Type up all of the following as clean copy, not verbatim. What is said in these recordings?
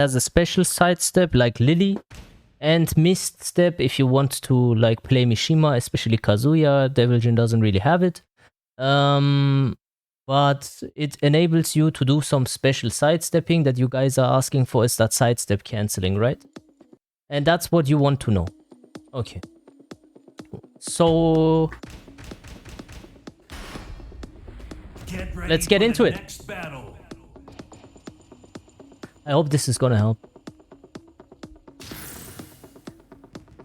has a special sidestep like Lily, and missed step if you want to like play Mishima, especially Kazuya. Devil Jin doesn't really have it. But it enables you to do some special sidestepping that you guys are asking for, is that sidestep canceling, right? And that's what you want to know. Okay. So let's get into it. I hope this is gonna help.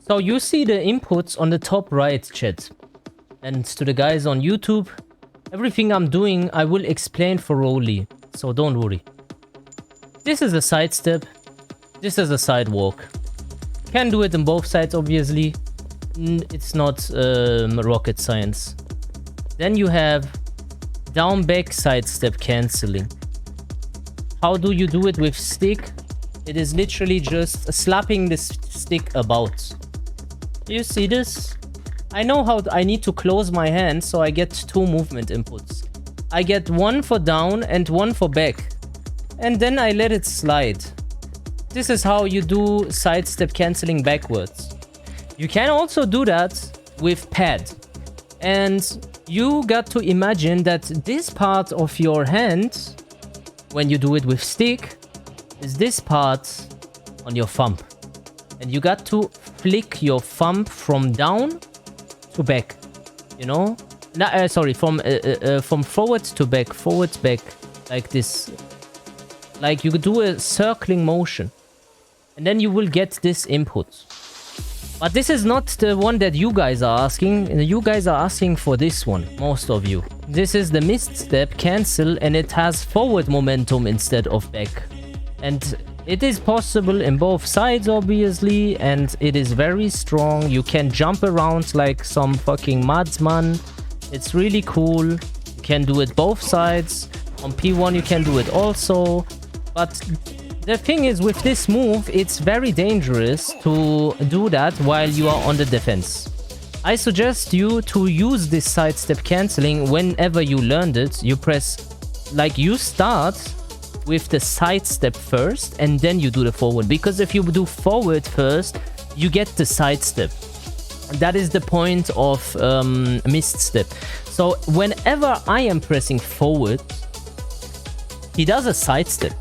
So you see the inputs on the top right, chat. And to the guys on YouTube, everything I'm doing, I will explain thoroughly. So don't worry. This is a sidestep. This is a sidewalk. Can do it on both sides, obviously. It's not rocket science. Then you have down back sidestep cancelling. How do you do it with stick? It is literally just slapping this stick about. Do you see this? I know how I need to close my hand, so I get two movement inputs. I get one for down and one for back. And then I let it slide. This is how you do sidestep cancelling backwards. You can also do that with pad. And you got to imagine that this part of your hand, when you do it with stick, is this part on your thumb. And you got to flick your thumb from down to back. You know? Sorry, from forward to back, like this. Like you do a circling motion. And then you will get this input. But this is not the one that you guys are asking. You guys are asking for this one, most of you. This is the missed step cancel, and it has forward momentum instead of back. And it is possible in both sides, obviously, and it is very strong. You can jump around like some fucking madsman. It's really cool. You can do it both sides. On P1 you can do it also. But the thing is, with this move, it's very dangerous to do that while you are on the defense. I suggest you to use this sidestep cancelling whenever you learned it. You press, like, you start with the sidestep first and then you do the forward. Because if you do forward first, you get the sidestep. That is the point of missed step. So whenever I am pressing forward, he does a sidestep.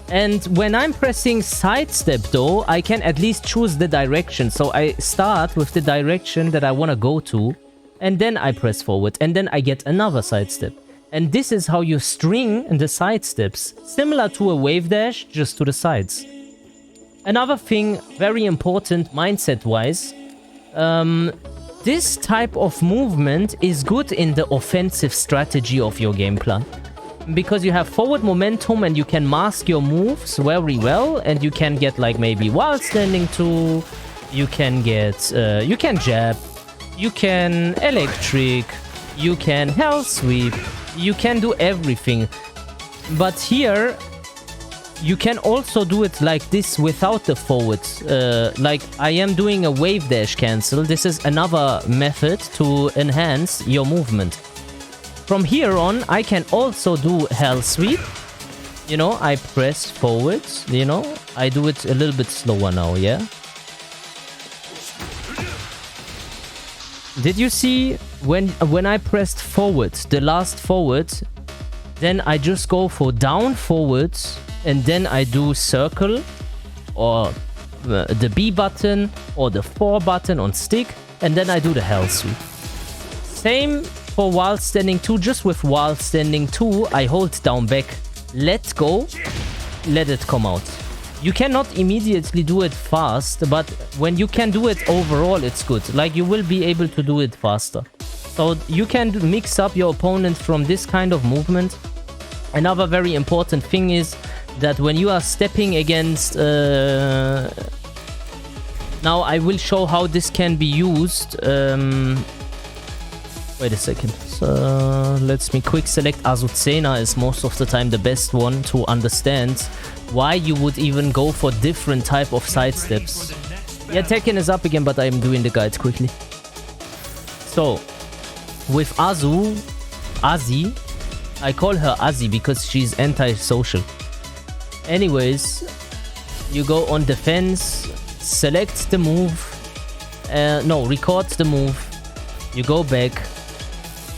And when I'm pressing sidestep though, I can at least choose the direction. So I start with the direction that I want to go to, and then I press forward, and then I get another sidestep. And this is how you string the sidesteps, similar to a wave dash, just to the sides. Another thing, very important mindset-wise, this type of movement is good in the offensive strategy of your game plan. Because you have forward momentum and you can mask your moves very well, and you can get like maybe wild standing too, you can get, you can jab, you can electric, you can hell sweep, you can do everything. But here, you can also do it like this without the forward. Like I am doing a wave dash cancel. This is another method to enhance your movement. From here on, I can also do hell sweep. You know, I press forward, you know. I do it a little bit slower now, yeah? Did you see when I pressed forward, the last forward, then I just go for down forward, and then I do circle, or the B button, or the 4 button on stick, and then I do the hell sweep. Same for while standing 2, just with while standing 2, I hold down back, let go, let it come out. You cannot immediately do it fast, but when you can do it overall, it's good. Like, you will be able to do it faster. So you can mix up your opponent from this kind of movement. Another very important thing is that when you are stepping against... Now I will show how this can be used. Wait a second. So let me quick select Azucena is most of the time the best one to understand why you would even go for different type of sidesteps. Yeah, Tekken is up again, but I'm doing the guides quickly. So with Azzy, I call her Azzy because she's anti-social. Anyways, You go on defense, select the move. No, record the move. You go back.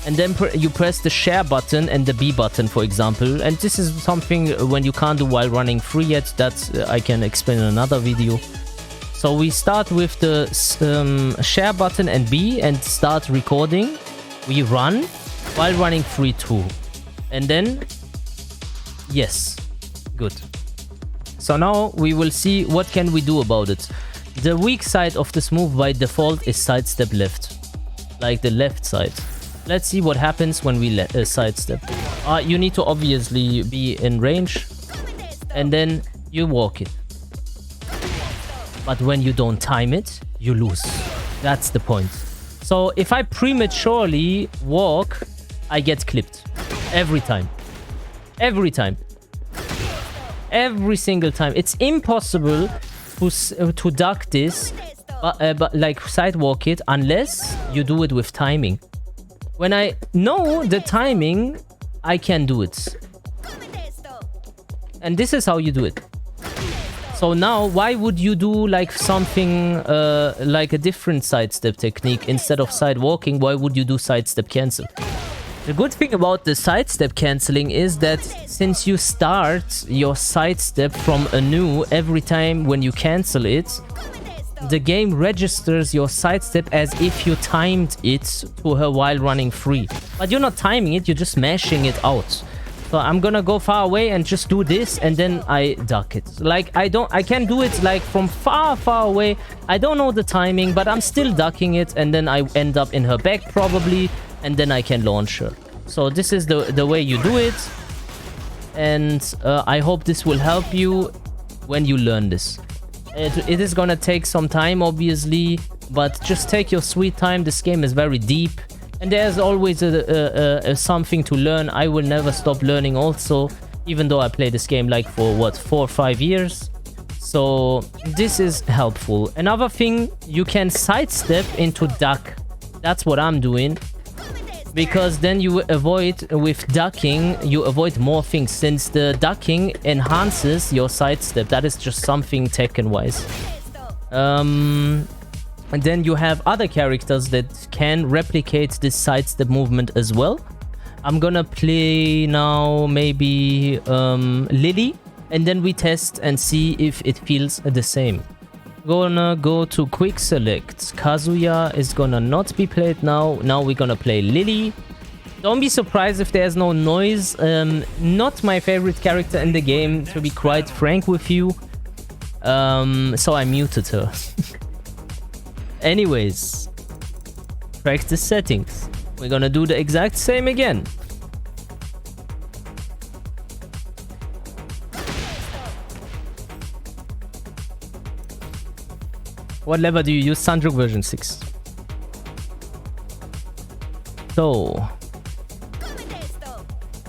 And then you press the share button and the B button, for example. And this is something when you can't do while running free yet. That I can explain in another video. So we start with the share button and B and start recording. We run while running free too. And then, yes, good. So now we will see what can we do about it. The weak side of this move by default is sidestep left. Like the left side. Let's see what happens when we sidestep. You need to obviously be in range. And then you walk it. But when you don't time it, you lose. That's the point. So if I prematurely walk, I get clipped. Every time. Every time. Every single time. It's impossible to duck this, but like sidewalk it, unless you do it with timing. When I know the timing, I can do it. And this is how you do it. So now, why would you do like something like a different sidestep technique instead of sidewalking? Why would you do sidestep cancel? The good thing about the sidestep cancelling is that since you start your sidestep from anew every time when you cancel it, the game registers your sidestep as if you timed it to her while running free. But you're not timing it, you're just mashing it out. So I'm gonna go far away and just do this and then I duck it. Like I can do it like from far away. I don't know the timing, but I'm still ducking it and then I end up in her back probably. And then I can launch her. So this is the way you do it. And I hope this will help you when you learn this. It is gonna take some time, obviously. But just take your sweet time. This game is very deep. And there's always something to learn. I will never stop learning also. Even though I play this game like for, what, 4 or 5 years. So this is helpful. Another thing, you can sidestep into duck. That's what I'm doing. Because then you avoid, with ducking, you avoid more things. Since the ducking enhances your sidestep. That is just something Tekken-wise. And then you have other characters that can replicate this sidestep movement as well. I'm gonna play now maybe Lily. And then we test and see if it feels the same. Gonna go to quick select. Kazuya is gonna not be played now. Now we're gonna play Lily. Don't be surprised if there's no noise. Not my favorite character in the game, to be quite frank with you. So I muted her. Anyways, practice settings. We're gonna do the exact same again. What lever do you use? Sandrook version 6. So.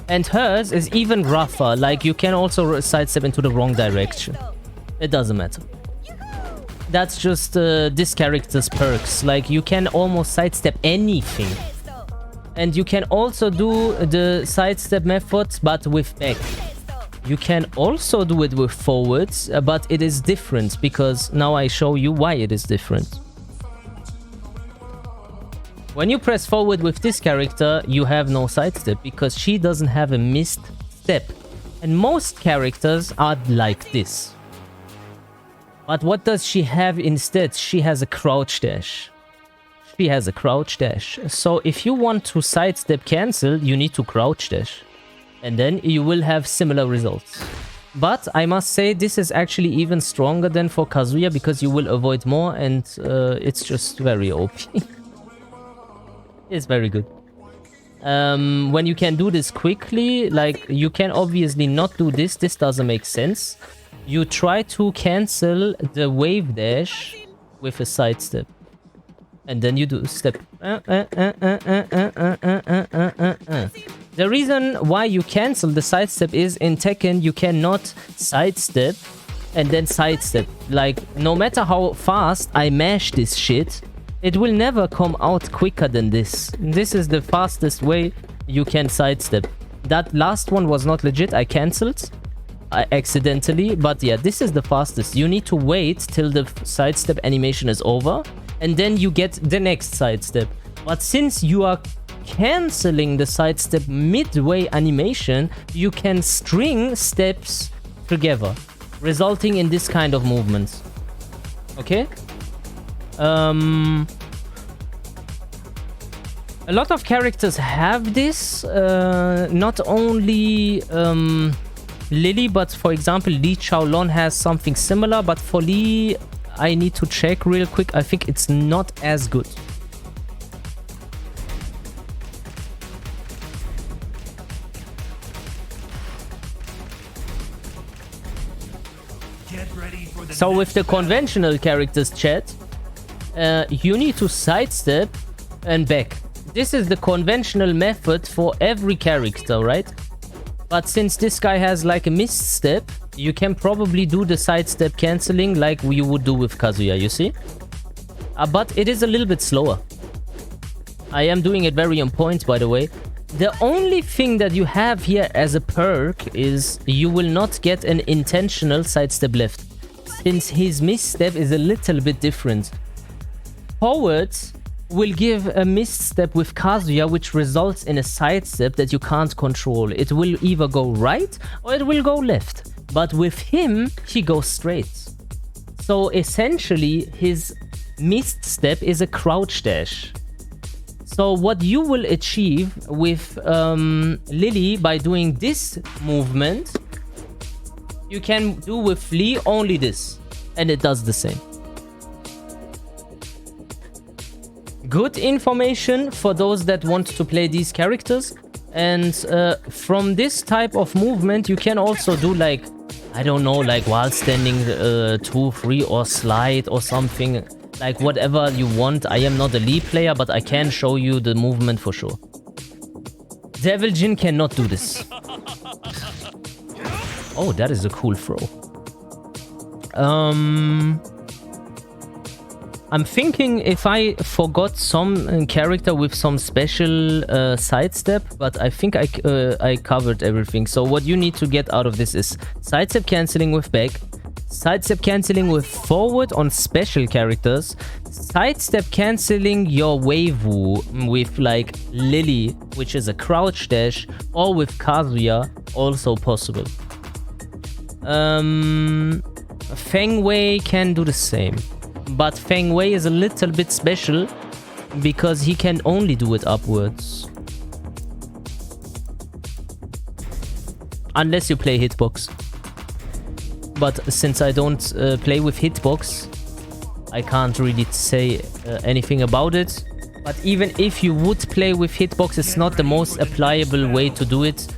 And hers is even rougher. Like, you can also sidestep into the wrong direction. It doesn't matter. That's just this character's perks. Like, you can almost sidestep anything. And you can also do the sidestep methods, but with back. You can also do it with forwards, but it is different because now I show you why it is different. When you press forward with this character, you have no sidestep because she doesn't have a missed step. And most characters are like this. But what does she have instead? She has a crouch dash. She has a crouch dash. So if you want to sidestep cancel, you need to crouch dash. And then you will have similar results. But I must say this is actually even stronger than for Kazuya because you will avoid more and it's just very OP. It's very good. When you can do this quickly, like you can obviously not do this. This doesn't make sense. You try to cancel the wave dash with a sidestep. And then you do step. The reason why you cancel the sidestep is in Tekken you cannot sidestep and then sidestep. Like, no matter how fast I mash this shit, it will never come out quicker than this. This is the fastest way you can sidestep. That last one was not legit, I cancelled. accidentally. But yeah, this is the fastest. You need to wait till the sidestep animation is over, and then you get the next sidestep. But since you are canceling the sidestep midway animation, you can string steps together, resulting in this kind of movement. Okay? A lot of characters have this, not only Lily, but for example Lee Chaolon has something similar, but for Lee I need to check real quick. I think it's not as good. So with the conventional characters, chat, you need to sidestep and back. This is the conventional method for every character, right? But since this guy has like a misstep, you can probably do the sidestep cancelling like you would do with Kazuya, you see? But it is a little bit slower. I am doing it very on point, by the way. The only thing that you have here as a perk is you will not get an intentional sidestep left, since his misstep is a little bit different. Forward will give a misstep with Kazuya, which results in a sidestep that you can't control. It will either go right or it will go left. But with him, he goes straight. So essentially, his misstep is a crouch dash. So what you will achieve with Lily by doing this movement, you can do with Lee only this. And it does the same. Good information for those that want to play these characters. And from this type of movement, you can also do like, I don't know, like while standing 2, 3 or slide or something. Like whatever you want. I am not a Lee player, but I can show you the movement for sure. Devil Jin cannot do this. Oh, that is a cool throw. I'm thinking if I forgot some character with some special sidestep, but I think I covered everything. So what you need to get out of this is sidestep cancelling with back, sidestep cancelling with forward on special characters, sidestep cancelling your Weiwu with like Lily, which is a crouch dash, or with Kazuya, also possible. Feng Wei can do the same. But Feng Wei is a little bit special because he can only do it upwards. Unless you play hitbox. But since I don't play with hitbox, I can't really say anything about it. But even if you would play with hitbox, it's not the most applicable way to do it.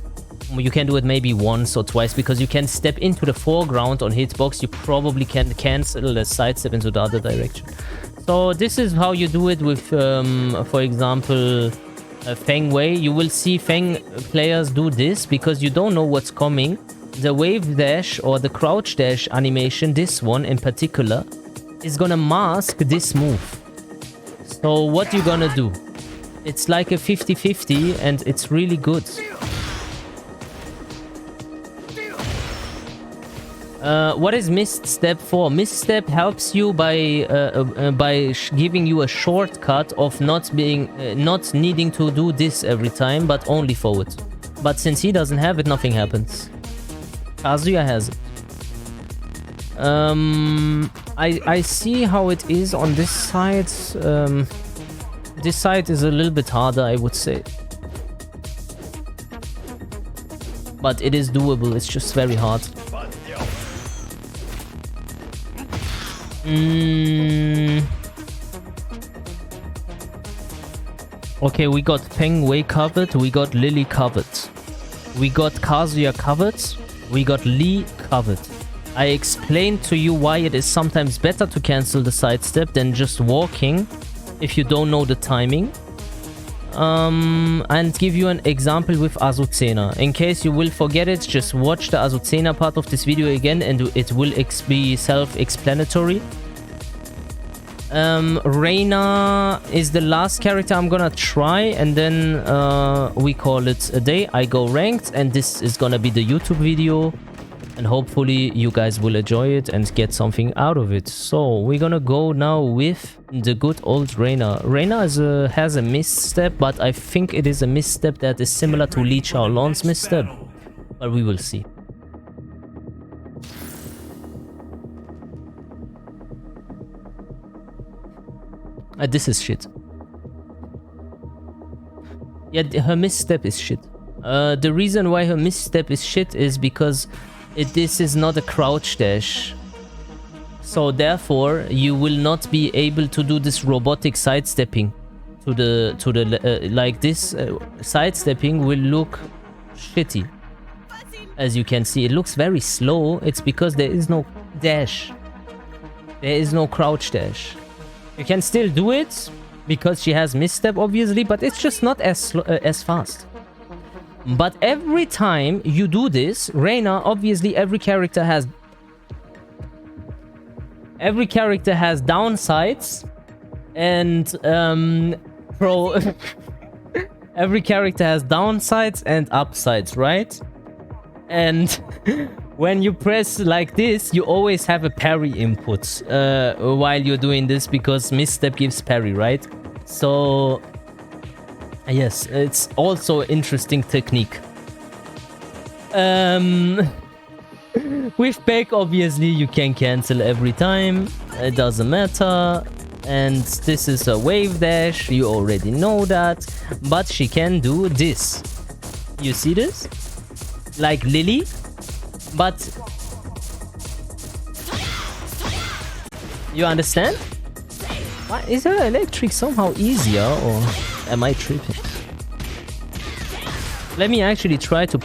You can do it maybe once or twice because you can step into the foreground on hitbox. You probably can cancel the sidestep into the other direction. So this is how you do it with, for example, Feng Wei. You will see Feng players do this because you don't know what's coming. The wave dash or the crouch dash animation, this one in particular, is gonna mask this move. So what you gonna do? It's like a 50-50 and it's really good. What is misstep for? Misstep helps you by giving you a shortcut of not needing to do this every time, but only forward. But since he doesn't have it, nothing happens. Kazuya has it. I see how it is on this side. This side is a little bit harder, I would say. But it is doable, it's just very hard. Okay, we got Feng Wei covered, we got Lily covered. We got Kazuya covered, we got Lee covered. I explained to you why it is sometimes better to cancel the sidestep than just walking if you don't know the timing. And give you an example with Azucena. In case you will forget it, just watch the Azucena part of this video again and it will be self-explanatory. Reina is the last character I'm gonna try, and then we call it a day. I go ranked, and this is gonna be the YouTube video. And hopefully you guys will enjoy it and get something out of it. So we're gonna go now with the good old Reyna. Reyna has a misstep, but I think it is a misstep that is similar to Lee Chaolon's misstep. But we will see. This is shit. Yeah, her misstep is shit. The reason why her misstep is shit is because this is not a crouch dash. So therefore, you will not be able to do this robotic sidestepping to the like this. Sidestepping will look shitty. As you can see, it looks very slow. It's because there is no dash. There is no crouch dash. You can still do it because she has misstep, obviously, but it's just not as fast. But every time you do this, Reyna, obviously every character has downsides and every character has downsides and upsides, right? And when you press like this, you always have a parry input while you're doing this, because misstep gives parry, right? So yes, it's also an interesting technique. With Peck, obviously you can cancel every time, it doesn't matter. And this is a wave dash, you already know that. But she can do this. You see this? Like Lily, but you understand? Why is her electric somehow easier, or am I tripping? Let me actually try to